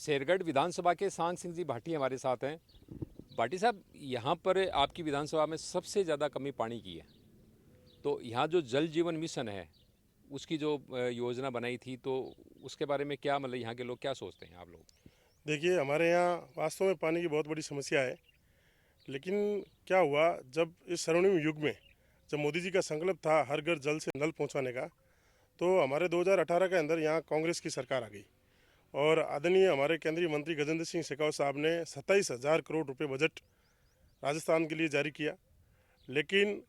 शेरगढ़ विधानसभा के सांग सिंह जी भाटी हमारे साथ हैं। भाटी साहब, यहाँ पर आपकी विधानसभा में सबसे ज़्यादा कमी पानी की है, तो यहाँ जो जल जीवन मिशन है उसकी जो योजना बनाई थी, तो उसके बारे में क्या मतलब यहाँ के लोग क्या सोचते हैं आप लोग? देखिए, हमारे यहाँ वास्तव में पानी की बहुत बड़ी समस्या है। लेकिन क्या हुआ, जब इस स्वर्णिम युग में जब मोदी जी का संकल्प था हर घर जल से नल पहुंचाने का, तो हमारे 2018 के अंदर यहाँ कांग्रेस की सरकार आ गई और आदरणीय हमारे केंद्रीय मंत्री गजेंद्र सिंह शेखावत साहब ने 27,000 करोड़ रुपए बजट राजस्थान के लिए जारी किया। लेकिन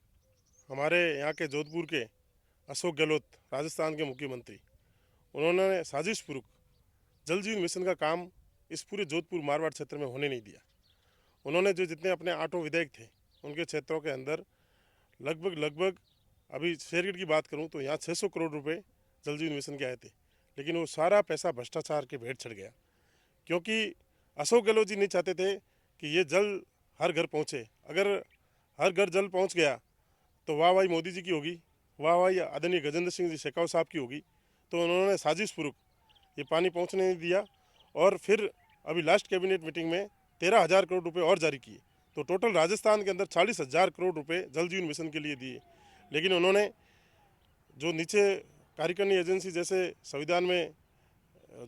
हमारे यहाँ के जोधपुर के अशोक गहलोत, राजस्थान के मुख्यमंत्री, उन्होंने साजिशपूर्वक जल जीवन मिशन का काम इस पूरे जोधपुर मारवाड़ क्षेत्र में होने नहीं दिया। उन्होंने जो जितने अपने 8 विधायक थे उनके क्षेत्रों के अंदर लगभग अभी शेरगढ़ की बात करूं तो यहाँ 600 करोड़ रुपए जल जीवन मिशन के आए थे, लेकिन वो सारा पैसा भ्रष्टाचार के भेंट चढ़ गया। क्योंकि अशोक गहलोत जी नहीं चाहते थे कि ये जल हर घर पहुँचे। अगर हर घर जल पहुँच गया तो वाह वाही मोदी जी की होगी, वाह वाही आदरणीय गजेंद्र सिंह जी शेखावत साहब की होगी। तो उन्होंने साजिशपूर्वक ये पानी पहुँचने नहीं दिया और फिर अभी लास्ट कैबिनेट मीटिंग में 13,000 करोड़ रुपए और जारी किए। तो टोटल राजस्थान के अंदर 40,000 करोड़ रुपए जल जीवन मिशन के लिए दिए। लेकिन उन्होंने जो नीचे कार्यकारिणी एजेंसी, जैसे संविधान में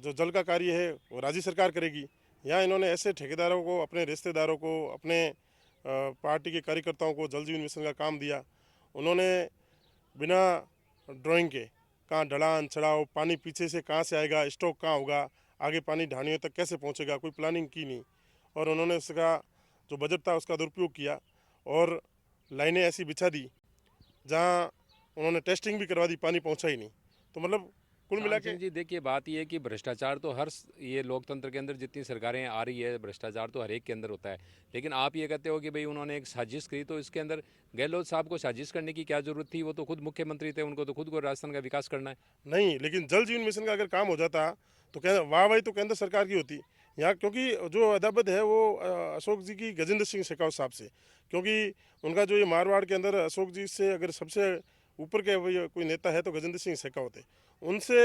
जो जल का कार्य है वो राज्य सरकार करेगी, यहाँ इन्होंने ऐसे ठेकेदारों को, अपने रिश्तेदारों को, अपने पार्टी के कार्यकर्ताओं को जल जीवन मिशन का काम दिया। उन्होंने बिना ड्राइंग के कहाँ ढलान चढ़ाव, पानी पीछे से कहाँ से आएगा, स्टॉक कहाँ होगा, आगे पानी ढाणियों तक कैसे पहुँचेगा, कोई प्लानिंग की नहीं। और उन्होंने उसका जो बजट था उसका दुरुपयोग किया और लाइनें ऐसी बिछा दी जहाँ उन्होंने टेस्टिंग भी करवा दी, पानी पहुँचा ही नहीं। तो मतलब कुल मिला सांग के सिंह जी, देखिए बात ये है कि भ्रष्टाचार तो ये लोकतंत्र के अंदर जितनी सरकारें आ रही है, भ्रष्टाचार तो हर एक के अंदर होता है। लेकिन आप ये कहते हो कि भाई उन्होंने एक साजिश की, तो इसके अंदर गहलोत साहब को साजिश करने की क्या जरूरत थी? वो तो खुद मुख्यमंत्री थे, उनको तो खुद को राजस्थान का विकास करना है। नहीं, लेकिन जल जीवन मिशन का अगर काम हो जाता तो क्या वाह वाही तो केंद्र सरकार की होती यहाँ। क्योंकि जो अदाबद है वो अशोक जी की गजेंद्र सिंह शेखावत साहब से, क्योंकि उनका जो ये मारवाड़ के अंदर अशोक जी से अगर सबसे ऊपर के कोई नेता है तो गजेंद्र सिंह शेखावत है। उनसे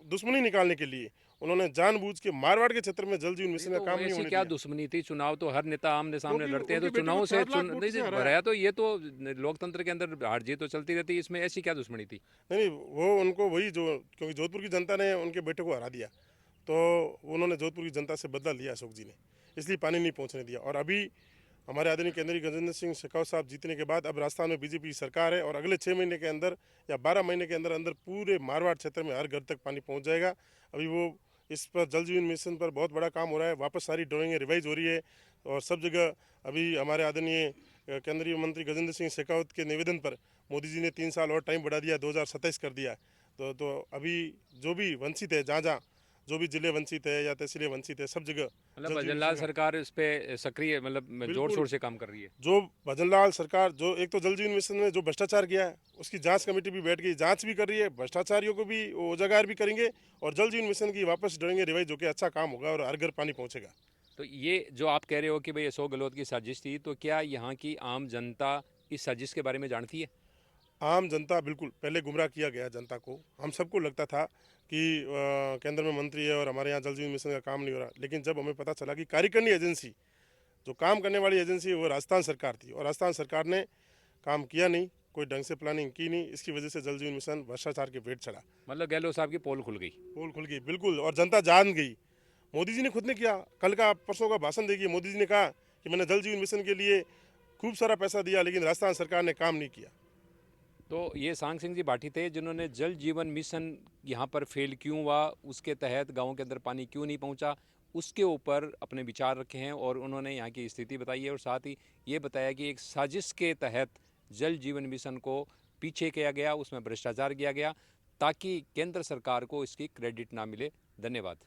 दुश्मनी निकालने के लिए उन्होंने जानबूझ के मारवाड़ के क्षेत्र में जल जीवन नहीं मिशन का तो काम नहीं ऐसी होने क्या दिया। दुश्मनी थी? चुनाव तो हर नेता आमने सामने क्योंकि लड़ते हैं, तो उनके बेटे को चुनाव से 4 लाख वोट नहीं से हराया। भराया, तो ये तो लोकतंत्र के अंदर हार जीत तो चलती रहती है, इसमें ऐसी क्या दुश्मनी थी? नहीं, वो उनको वही जो, क्योंकि जोधपुर की जनता ने उनके बेटे को हरा दिया, तो उन्होंने जोधपुर की जनता से बदला लिया अशोक जी ने, इसलिए पानी नहीं पहुंचने दिया। और अभी हमारे आदरणीय केंद्रीय गजेंद्र सिंह शेखावत साहब जीतने के बाद अब राजस्थान में बीजेपी की सरकार है और अगले 6 महीने के अंदर या 12 महीने के अंदर अंदर पूरे मारवाड़ क्षेत्र में हर घर तक पानी पहुंच जाएगा। अभी वो इस पर जल जीवन मिशन पर बहुत बड़ा काम हो रहा है, वापस सारी ड्राइंगें रिवाइज हो रही है और सब जगह अभी हमारे आदरणीय केंद्रीय मंत्री गजेंद्र सिंह शेखावत के निवेदन पर मोदी जी ने 3 साल और टाइम बढ़ा दिया, 2027 कर दिया। तो अभी जो भी वंचित है, जहाँ जहाँ जो भी जिले वंचित है या तहसीलें वंचित है, सब जगह मतलब जल जीवन भजन मिशन लाल का सरकार इस पे सक्रिय, मतलब जोर बिल्कुल। शोर से काम कर रही है। जो भजनलाल सरकार, जो एक तो जल जीवन मिशन में जो भ्रष्टाचार किया है उसकी जांच कमेटी भी बैठ गई, जांच भी कर रही है, भ्रष्टाचारियों को भी वो उजागर भी करेंगे और जल जीवन मिशन की वापस डरेंगे रिवाइज होकर अच्छा काम होगा और हर घर पानी पहुंचेगा। तो ये जो आप कह रहे हो कि भाई अशोक गहलोत की साजिश थी, तो क्या यहाँ की आम जनता इस साजिश के बारे में जानती है? आम जनता बिल्कुल पहले गुमराह किया गया जनता को। हम सबको लगता था कि केंद्र में मंत्री है और हमारे यहाँ जल जीवन मिशन का काम नहीं हो रहा, लेकिन जब हमें पता चला कि कार्यकारिणी एजेंसी, जो काम करने वाली एजेंसी है, वो राजस्थान सरकार थी और राजस्थान सरकार ने काम किया नहीं, कोई ढंग से प्लानिंग की नहीं, इसकी वजह से जल जीवन मिशन भ्रष्टाचार के भेंट चढ़ा। मतलब गहलोत साहब की पोल खुल गई। पोल खुल गई बिल्कुल और जनता जान गई। मोदी जी ने खुद ने किया, कल का परसों का भाषण देखिए, मोदी जी ने कहा कि मैंने जल जीवन मिशन के लिए खूब सारा पैसा दिया, लेकिन राजस्थान सरकार ने काम नहीं किया। तो ये सांग सिंह जी भाटी थे जिन्होंने जल जीवन मिशन यहाँ पर फेल क्यों हुआ, उसके तहत गाँव के अंदर पानी क्यों नहीं पहुँचा, उसके ऊपर अपने विचार रखे हैं और उन्होंने यहाँ की स्थिति बताई है और साथ ही ये बताया कि एक साजिश के तहत जल जीवन मिशन को पीछे किया गया, उसमें भ्रष्टाचार किया गया ताकि केंद्र सरकार को इसकी क्रेडिट ना मिले। धन्यवाद।